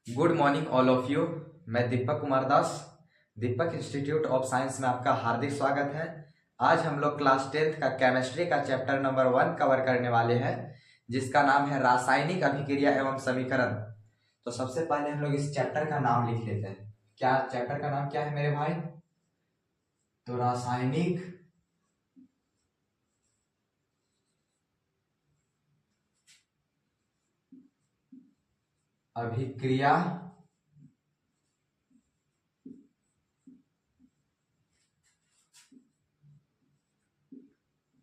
Good morning all of you. मैं दीपक कुमार दास, दीपक institute of science में आपका हार्दिक स्वागत है। आज हम लोग क्लास 10th का केमिस्ट्री का चैप्टर नंबर 1 कवर करने वाले हैं, जिसका नाम है रासायनिक अभिक्रिया एवं समीकरण। तो सबसे पहले हम लोग इस चैप्टर का नाम लिख लेते हैं। क्या चैप्टर का नाम क्या है मेरे भाई? तो रासायनिक अभिक्रिया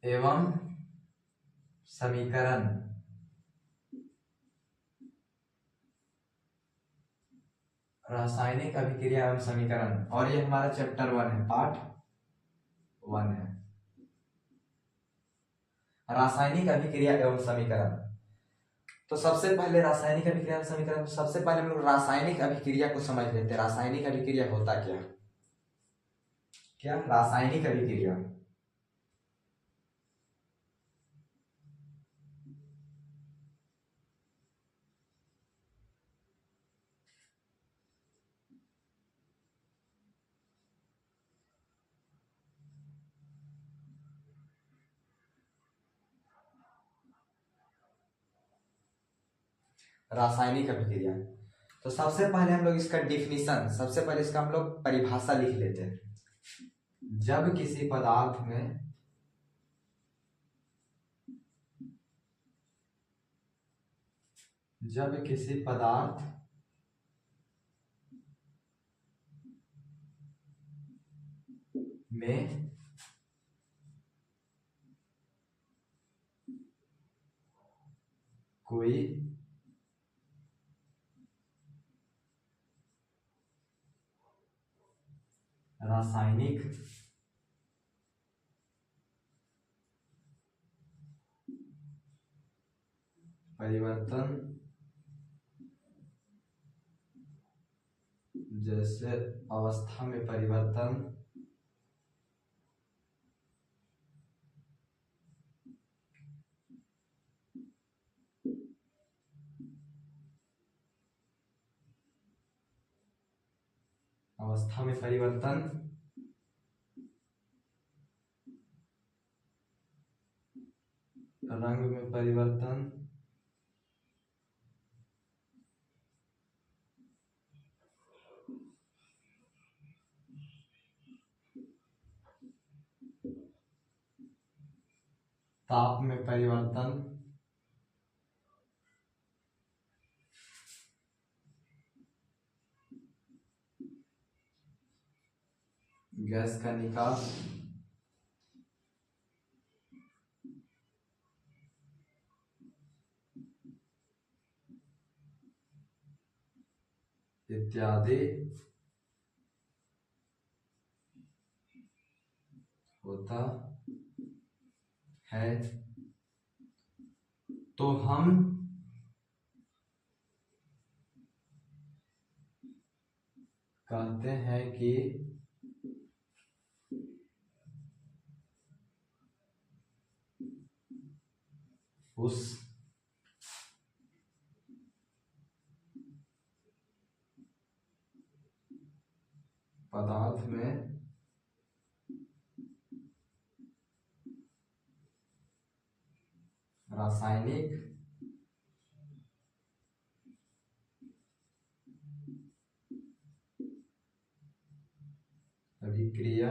एवं समीकरण। रासायनिक अभिक्रिया एवं समीकरण, और ये हमारा चैप्टर 1 है, पार्ट 1 है, रासायनिक अभिक्रिया एवं समीकरण। तो सबसे पहले रासायनिक अभिक्रिया एवं समीकरण, सबसे पहले हम लोग रासायनिक अभिक्रिया को समझ लेते हैं। रासायनिक अभिक्रिया होता क्या? क्या रासायनिक अभिक्रिया? रासायनिक अभिक्रिया, तो सबसे पहले हम लोग इसका डिफिनीशन, सबसे पहले इसका हम लोग परिभाषा लिख लेते हैं। जब किसी पदार्थ में जब किसी पदार्थ में कोई रासायनिक परिवर्तन, जैसे अवस्था में परिवर्तन, अवस्था में परिवर्तन, रंग में परिवर्तन, ताप में परिवर्तन, गैस का निकास, इत्यादि होता है। तो हम कहते हैं कि उस पदार्थ में रासायनिक अभिक्रिया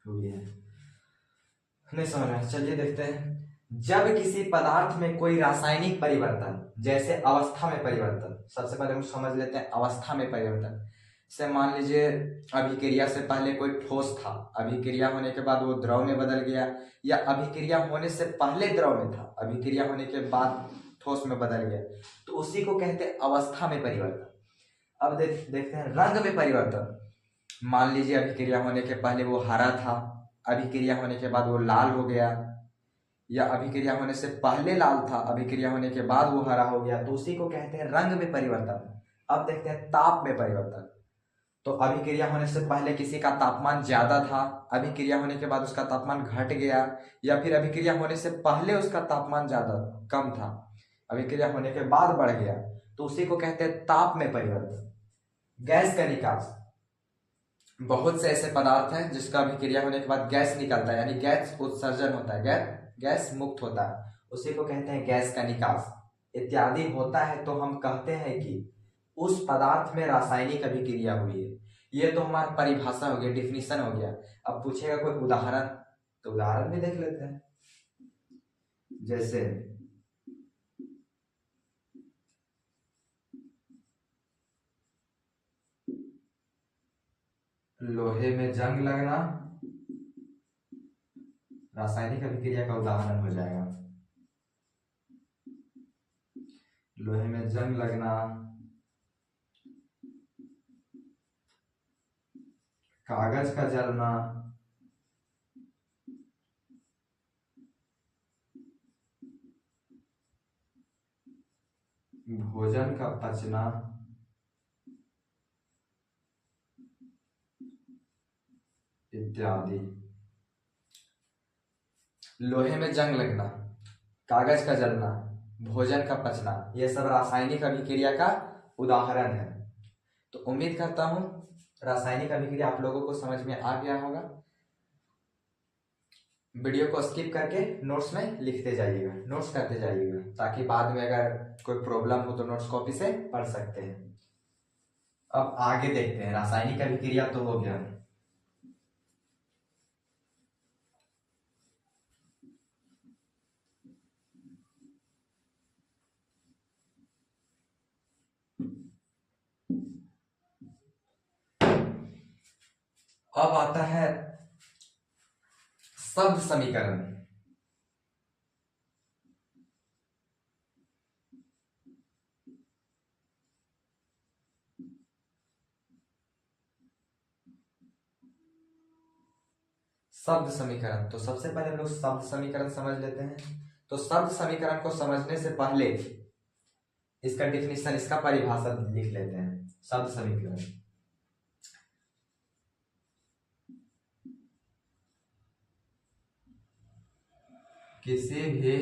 हुई है। नहीं समझ रहे? चलिए देखते हैं। जब किसी पदार्थ में कोई रासायनिक परिवर्तन, जैसे अवस्था में परिवर्तन, सबसे पहले हम समझ लेते हैं अवस्था में परिवर्तन। से मान लीजिए अभिक्रिया से पहले कोई ठोस था, अभिक्रिया होने के बाद वो द्रव में बदल गया, या अभिक्रिया होने से पहले द्रव में था, अभिक्रिया होने के बाद ठोस में बदल गया, तो उसी को कहते हैं अवस्था में परिवर्तन। अब देखते हैं रंग में परिवर्तन। मान लीजिए अभिक्रिया होने के पहले वो हरा था, अभिक्रिया होने के बाद वो लाल हो गया, या अभिक्रिया होने से पहले लाल था, अभिक्रिया होने के बाद वो हरा हो गया, तो उसी को कहते हैं रंग में परिवर्तन। अब देखते हैं ताप में परिवर्तन। तो अभिक्रिया होने से पहले किसी का तापमान ज्यादा था, अभिक्रिया होने के बाद उसका तापमान घट गया, या फिर अभिक्रिया होने से पहले उसका तापमान ज्यादा कम था, अभिक्रिया होने के बाद बढ़ गया, तो उसी को कहते हैं ताप में परिवर्तन। गैस का निकास, बहुत से ऐसे पदार्थ हैं जिसका अभिक्रिया होने के बाद गैस निकलता है, यानी गैस उत्सर्जन होता है, गैस मुक्त होता है, उसी को कहते हैं गैस का निकास इत्यादि होता है। तो हम कहते हैं कि उस पदार्थ में रासायनिक अभिक्रिया हुई है। ये तो हमारा परिभाषा हो गया, डिफिनीशन हो गया। अब पूछेगा कोई उदाहरण, तो उदाहरण भी देख लेते हैं। जैसे लोहे में जंग लगना रासायनिक अभिक्रिया का उदाहरण हो जाएगा। लोहे में जंग लगना, कागज का जलना, भोजन का पचना, इत्यादि। लोहे में जंग लगना, कागज का जलना, भोजन का पचना, ये सब रासायनिक अभिक्रिया का उदाहरण है। तो उम्मीद करता हूं रासायनिक अभिक्रिया आप लोगों को समझ में आ गया होगा। वीडियो को स्किप करके नोट्स में लिखते जाइएगा, नोट्स करते जाइएगा, ताकि बाद में अगर कोई प्रॉब्लम हो तो नोट्स कॉपी से पढ़ सकते हैं। अब आगे देखते हैं, रासायनिक अभिक्रिया तो हो गया। अब आता है शब्द समीकरण। शब्द समीकरण, तो सबसे पहले हम लोग शब्द समीकरण समझ लेते हैं। तो शब्द समीकरण को समझने से पहले इसका डिफिनीशन, इसका परिभाषा लिख लेते हैं। शब्द समीकरण किसी भी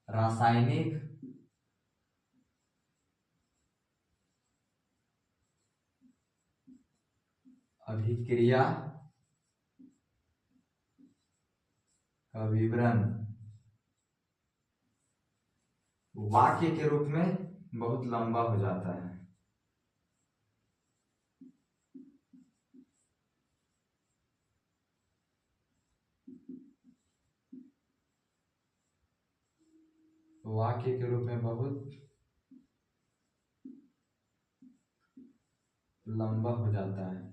रासायनिक अभिक्रिया का विवरण वाक्य के रूप में बहुत लंबा हो जाता है। वाक्य के रूप में बहुत लंबा हो जाता है।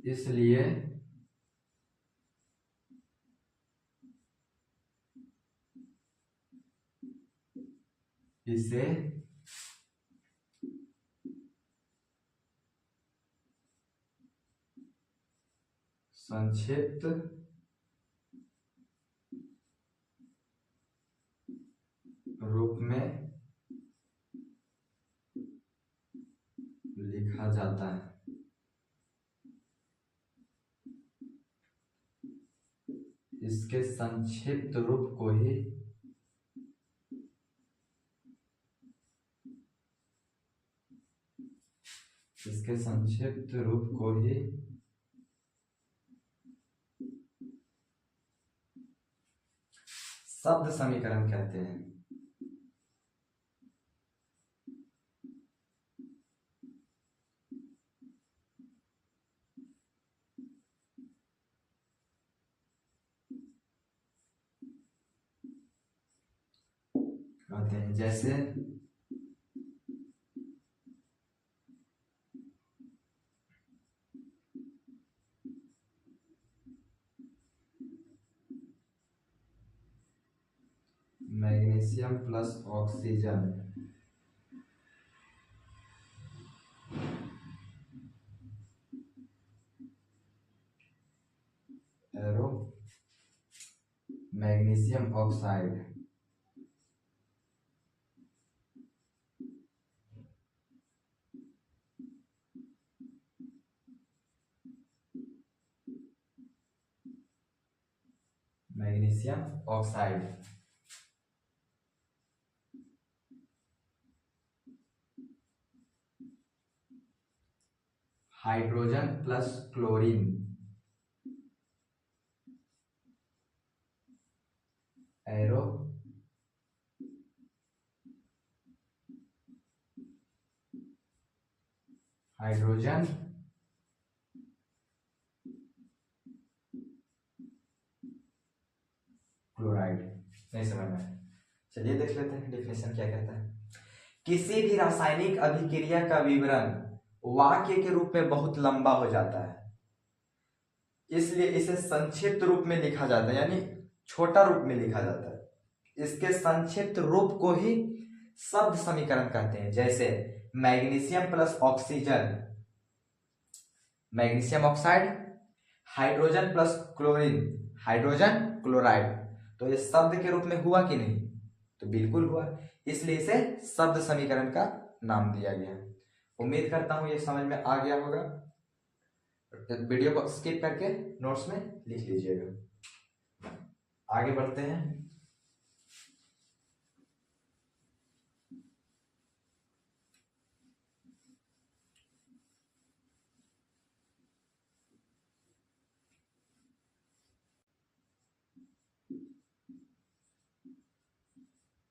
इसलिए इसे संक्षिप्त रूप में लिखा जाता है। इसके संक्षिप्त रूप को ही शब्द समीकरण कहते हैं। जैसे magnesium plus oxygen magnesium oxide, magnesium oxide, hydrogen plus chlorine, arrow hydrogen chloride. नहीं समझ में, चलिए देख लेते हैं डिफिनेशन क्या कहता है। किसी भी रासायनिक अभिक्रिया का विवरण वाक्य के रूप में बहुत लंबा हो जाता है, इसलिए इसे संक्षिप्त रूप में लिखा जाता है, यानी छोटा रूप में लिखा जाता है। इसके संक्षिप्त रूप को ही शब्द समीकरण कहते हैं। जैसे magnesium plus oxygen, magnesium oxide, hydrogen plus chlorine, hydrogen chloride. तो ये शब्द के रूप में हुआ कि नहीं? तो बिल्कुल हुआ, इसलिए इसे शब्द समीकरण का नाम दिया गया। उम्मीद करता हूं ये समझ में आ गया होगा। वीडियो को स्किप करके नोट्स में लिख लीजिएगा। आगे बढ़ते हैं।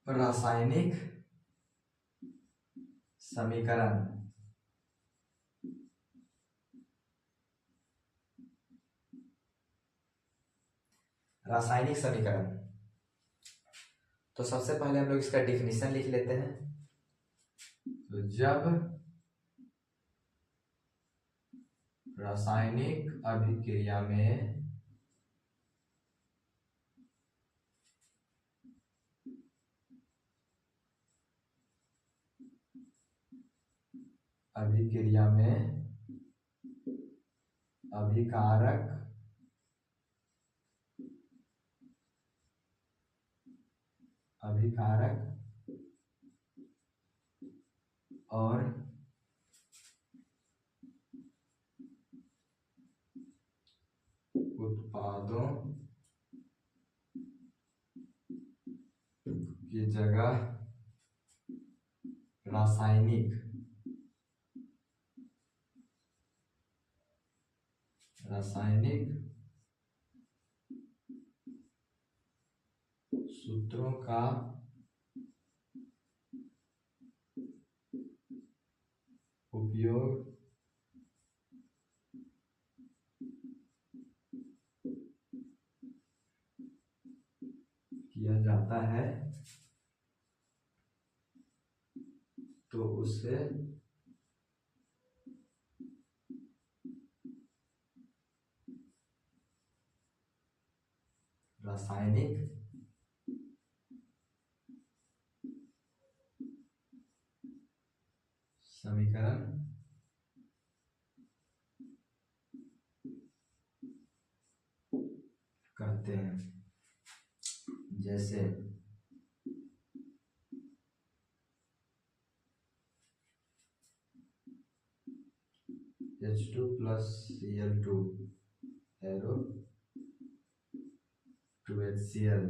रासायनिक समीकरण, रासायनिक समीकरण। तो सबसे पहले हम लोग इसका डिफिनीशन लिख लेते हैं। तो जब रासायनिक अभिक्रिया में अभिकारक और उत्पादों की जगह रासायनिक सूत्रों का उपयोग किया जाता है, तो उसे रासायनिक समीकरण कहते हैं। जैसे H2 plus Cl2 arrow 2HCl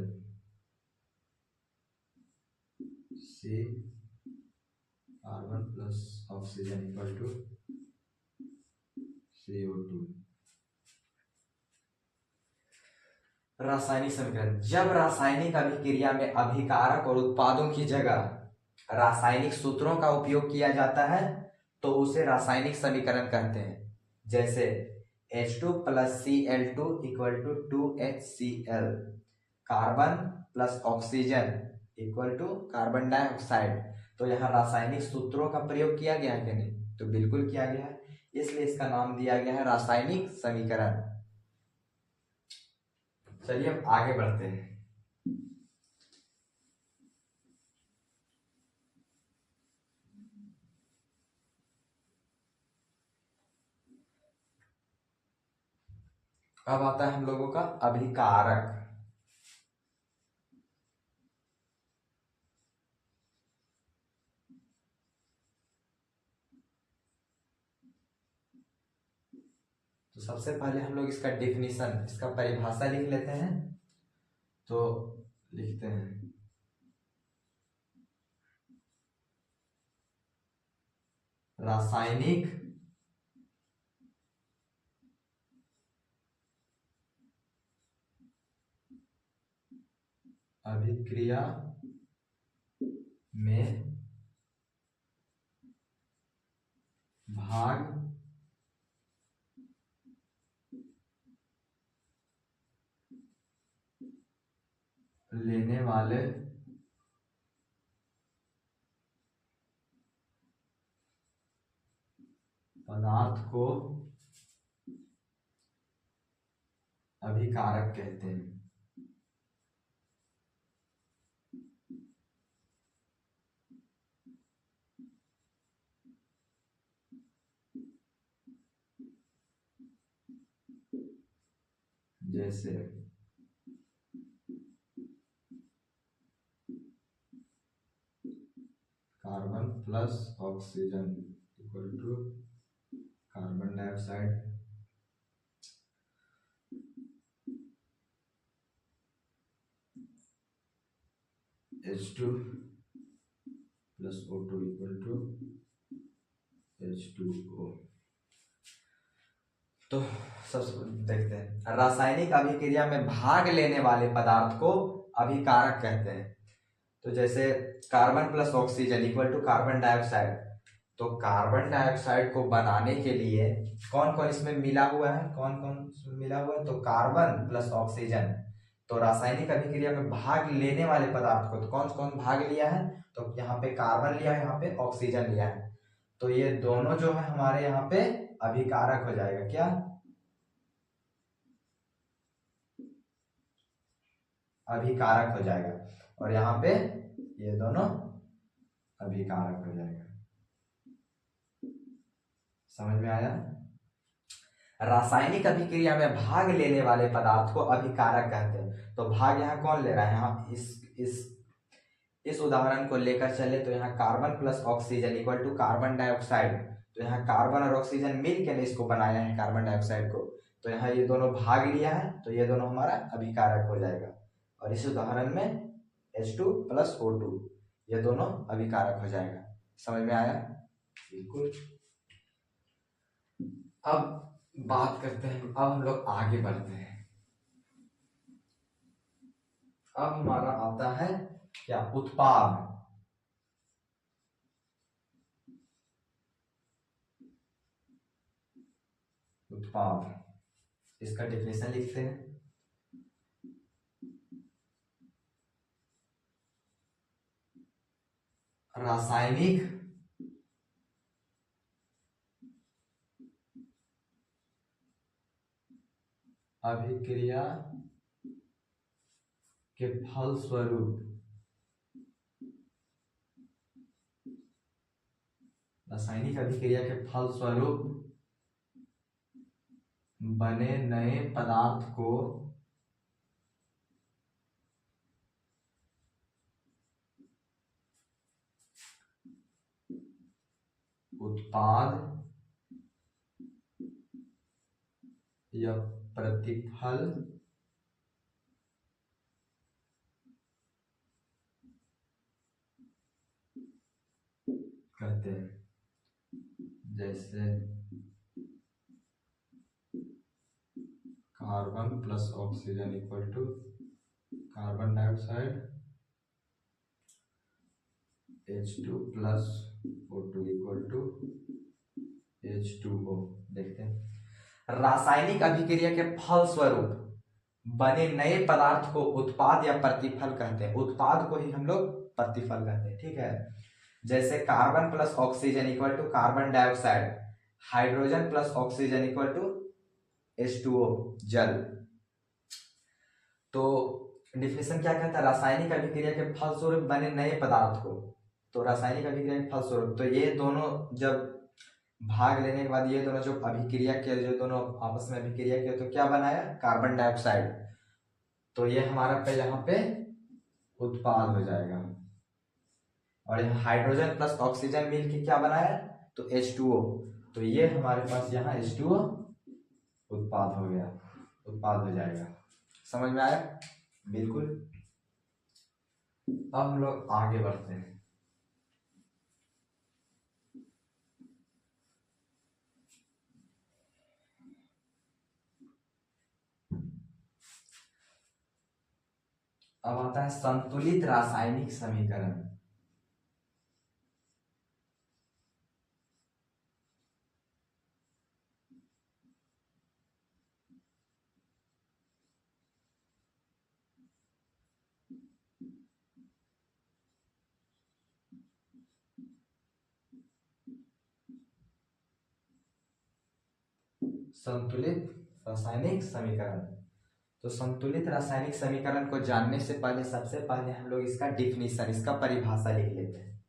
C carbon plus oxygen equal to CO2। रासायनिक समीकरण, जब रासायनिक अभिक्रिया में अभिकारक और उत्पादों की जगह रासायनिक सूत्रों का उपयोग किया जाता है, तो उसे रासायनिक समीकरण कहते हैं। जैसे H2 plus Cl2 equal to 2HCl, carbon plus oxygen equal to carbon dioxide. तो यहाँ रासायनिक सूत्रों का प्रयोग किया गया है कि नहीं? तो बिल्कुल किया गया है, इसलिए इसका नाम दिया गया है रासायनिक समीकरण। चलिए अब आगे बढ़ते हैं। अब आता है हम लोगों का अभिकारक। तो सबसे पहले हम लोग इसका डिफिनीशन, इसका परिभाषा लिख लेते हैं। तो लिखते हैं रासायनिक अभिक्रिया में भाग लेने वाले पदार्थ को अभिकारक कहते हैं। जैसे carbon plus oxygen equal to carbon dioxide, H2 plus O2 equal to H2O। तो सबसे देखते हैं, रासायनिक अभिक्रिया में भाग लेने वाले पदार्थ को अभिकारक कहते हैं। तो जैसे carbon plus oxygen equal to carbon dioxide, तो कार्बन डाइऑक्साइड को बनाने के लिए कौन कौन इसमें मिला हुआ है, कौन कौन इसमें मिला हुआ है, तो कार्बन प्लस ऑक्सीजन। तो रासायनिक अभिक्रिया में भाग लेने वाले पदार्थ को, तो कौन कौन भाग लिया है, तो यहाँ पे कार्बन लिया है, यहाँ पे ऑक्सीजन लिया है। तो ये दोनों जो है हमारे यहाँ पे अभिकारक हो जाएगा, क्या अभिकारक हो जाएगा, और यहाँ पे ये दोनों अभिकारक हो जाएगा। समझ में आया? रासायनिक अभिक्रिया में भाग लेने वाले पदार्थ को अभिकारक कहते हैं। तो भाग यहाँ कौन ले रहा है, यहाँ इस उदाहरण को लेकर चले तो यहाँ carbon plus oxygen equal to carbon dioxide, तो यहाँ कार्बन और ऑक्सीजन मिल के इसको बनाया है कार्बन डाइऑक्साइड को, तो यहाँ ये दोनों भाग लिया है, तो ये दोनों हमारा अभिकारक हो जाएगा। और इस उदाहरण में H2 प्लस O2, ये दोनों अभिकारक हो जाएगा। समझ में आया? बिल्कुल। अब बात करते हैं, अब हम लोग आगे बढ़ते हैं। अब हमारा आता है क्या, उत्पाद। उत्पाद, इसका डेफिनेशन लिखते हैं। रासायनिक अभिक्रिया के फलस्वरूप, रासायनिक अभिक्रिया के फलस्वरूप बने नए पदार्थ को उत्पाद या प्रतिफल कहते हैं। जैसे carbon plus oxygen equal to carbon dioxide, H2 plus O2 equal to H2O। देखते हैं, रासायनिक अभिक्रिया के फलस्वरूप बने नए पदार्थ को उत्पाद या प्रतिफल कहते हैं। उत्पाद को ही हम लोग प्रतिफल कहते हैं, ठीक है। जैसे carbon plus oxygen equal to carbon dioxide, hydrogen plus oxygen equal to H2O, जल। तो डिफिनेशन क्या कहता है, रासायनिक अभिक्रिया के फलस्वरूप बने नए पदार्थ को, तो रासायनिक अभिक्रिया के फलस्वरूप, तो ये दोनों जब भाग लेने के बाद ये दोनों जो अभिक्रिया किया, जो दोनों आपस में अभिक्रिया किया, तो क्या बनाया, कार्बन डाइऑक्साइड। तो ये हमारा पे यहाँ पे उत्पाद हो जाएगा। और यहाँ हाइड्रोजन प्लस ऑक्सीजन मिल के क्या बनाया, तो H2O, तो ये हमारे पास यहाँ H2O उत्पाद हो गया, उत्पाद हो जाएगा। समझ में आया? बिल्कुल। अब हम लोग आगे बढ़ते हैं। अब आता है संतुलित रासायनिक समीकरण। संतुलित रासायनिक समीकरण। तो संतुलित रासायनिक समीकरण को जानने से पहले सबसे पहले हम लोग इसका डिफिनीशन, इसका परिभाषा लिख लेते हैं।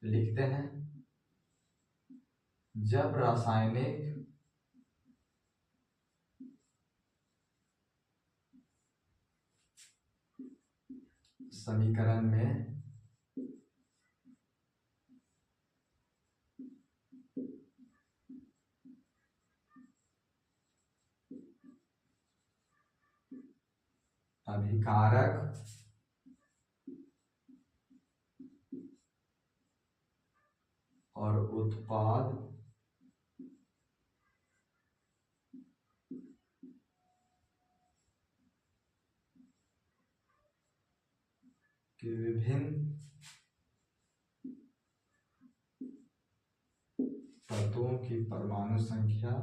लिखते हैं, जब रासायनिक समीकरण में अभिकारक और उत्पाद के विभिन्न तत्वों की परमाणु संख्या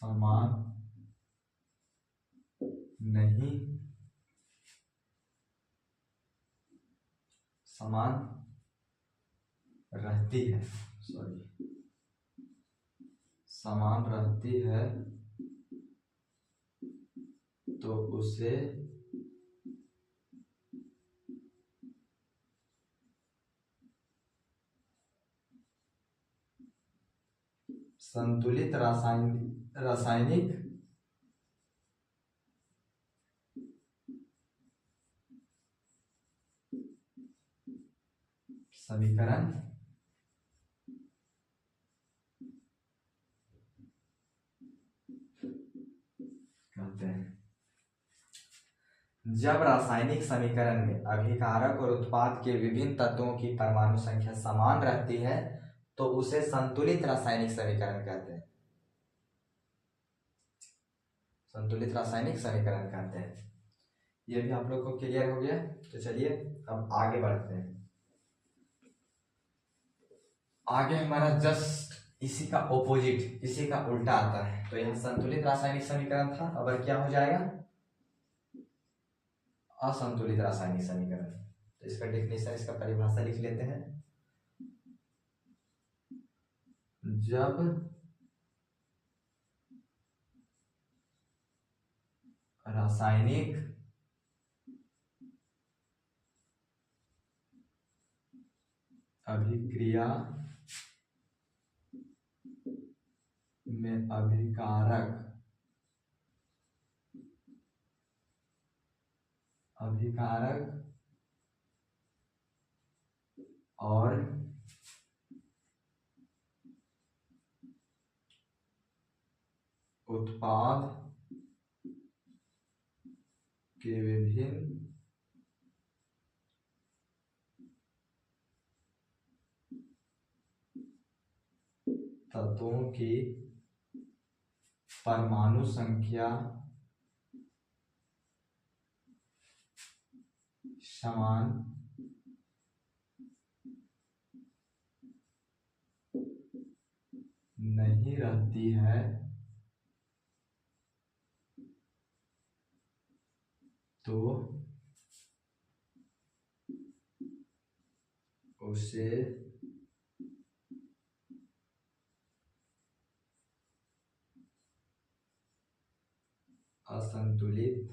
समान नहीं, समान रहती है, समान रहती है, तो उसे संतुलित रासायनिक समीकरण कहते हैं। जब रासायनिक समीकरण में अभिकारक और उत्पाद के विभिन्न तत्वों की परमाणु संख्या समान रहती है तो उसे संतुलित रासायनिक समीकरण कहते हैं। संतुलित रासायनिक समीकरण कहते हैं। ये भी आप लोग को क्लियर हो गया? तो चलिए अब आगे बढ़ते हैं। आगे हमारा जस्ट इसी का ऑपोजिट, इसी का उल्टा आता है। तो यहाँ संतुलित रासायनिक समीकरण था, अब क्या हो जाएगा? असंतुलित रासायनिक समीकरण। तो इसका डेफिनेशन, इसका परिभाषा लिख लेते हैं। जब रासायनिक अभिक्रिया में अभिकारक और उत्पाद के विभिन्न तत्वों की परमाणु संख्या समान नहीं रहती है तो उसे असंतुलित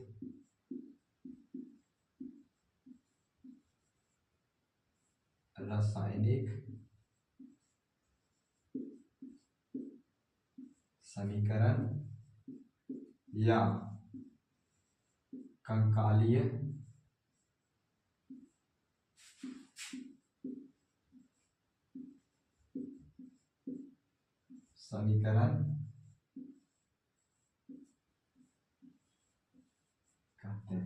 रासायनिक समीकरण या कंकालीय समीकरण कहते हैं।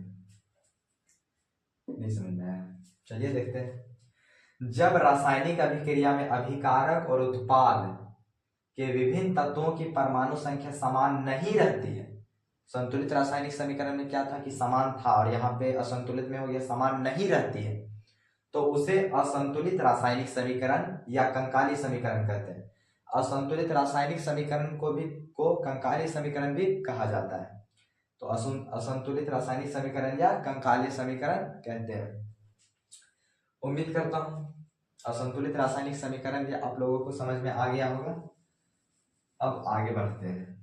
नहीं समझ में आया, चलिए देखते हैं। जब रासायनिक अभिक्रिया में अभिकारक और उत्पाद के विभिन्न तत्वों की परमाणु संख्या समान नहीं रहती है, संतुलित रासायनिक समीकरण में क्या था कि समान था और यहाँ पे असंतुलित में हो गया समान नहीं रहती है, तो उसे असंतुलित रासायनिक समीकरण या कंकाली समीकरण कहते हैं। असंतुलित रासायनिक समीकरण को कंकाली समीकरण भी कहा जाता है। तो असंतुलित रासायनिक समीकरण या कंकाली समीकरण कहते हैं। उम्मीद करता हूं असंतुलित रासायनिक समीकरण ये आप लोगों को समझ में आ गया होगा। अब आगे बढ़ते हैं।